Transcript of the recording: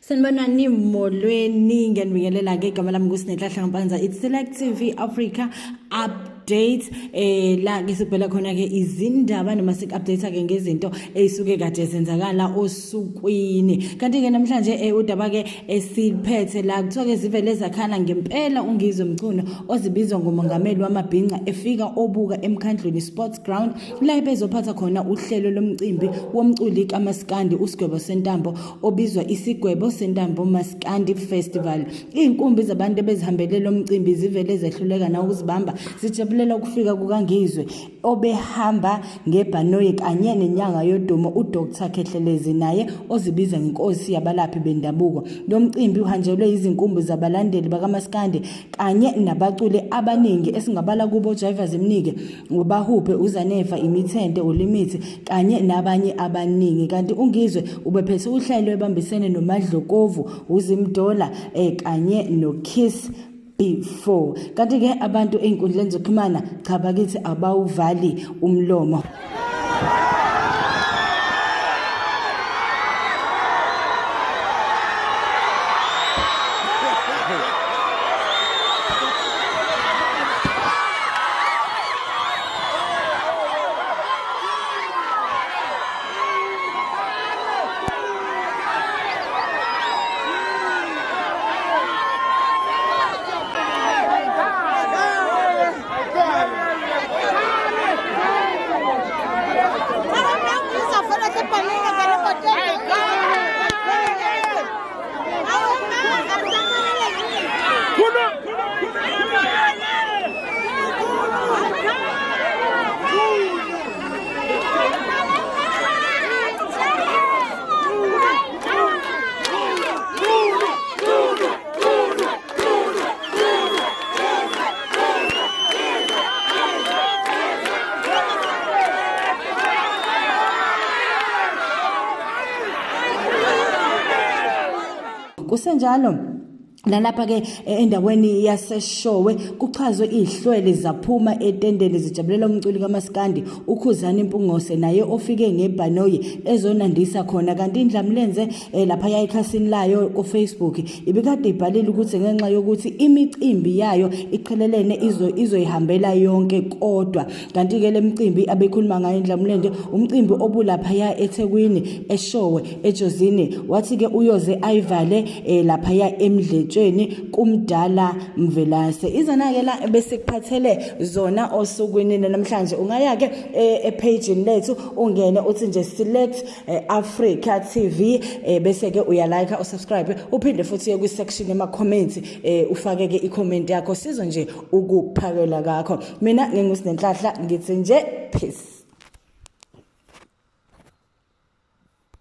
Sanibonani molweni ngiyanibingelela ke igama lami kuSinenhlahla Mpanza. It's Select TV Africa update la ngisibhela khona ke izindaba noma sik-update ke ngezinto ezisuke kade zenzakala osukwini. Kanti ke namhlanje udaba ke esiphethe la kuthiwa ke zivele zakhala ngempela uNgizwe Mchunu ozibizwa ngomongameli wamabhinqa efika obuka emkhandlweni sports ground la bezophatha khona uhlelo lomcimbi womculi kaMaskandi uSgwebo sentambo obizwa Sgwebo sentambo Maskandi Festival. Inkumbi zabantu bezihambele lo mcimbi zivele zehluleka na ukuzibamba sijabulela ukufika kukaNgizwe obehamba ngebhanoyi kanye nenyanga yodumo uDr Khethelezi naye ozibiza ngenkosi yabalaphi bendabuko. Lo mcimbi uhanjelwe izinkumbi zabalandeli bakaMaskandi kanye nabaculi abaningi esingabala kubo drivers emnike ubahuphe uZaneva imithende ulimithi kanye nabanye abaningi. Kanti uNgizwe ubephethe uhlelo ebambisene noMadlokovu uZimdola kanye noKiss before. Kanti ke abantu einkundleni zokuxhumana cha bakithi abawuvali umlomo. Kusenjalo lalapha ke endaweni yaseshowe kuchazwe ihlwele zaphuma etendeni zijabulela umculi kaMaskandi ukhuzana impungose naye ofike ngebhanoyi ezonandisa khona. Kanti indlamlenze lapha yayikhasini layo ku Facebook ibikade ibhalile ukuthi ngenxa yokuthi imicimbi yayo iqhelelene izoyihambela yonke kodwa. Kanti ke lemicimbi abekhuluma ngayo indlamlenze umcimbi obulapha ya eThekwini eshowe ejozini wathi ke uyoze ayivale lapha ya emdletshweni kumdala Mvelase. Izona ke la bese kuphathele zona osukwini namhlanje ungaya ke epage lethu ungene uthi nje Select Africa TV bese ke uyalike usubscribe uphinde futhi ku section ema comments ufake ke i-comment yakho sizo nje ukuphakela kakho. Mina nginguSinenhlahla ngithi nje peace.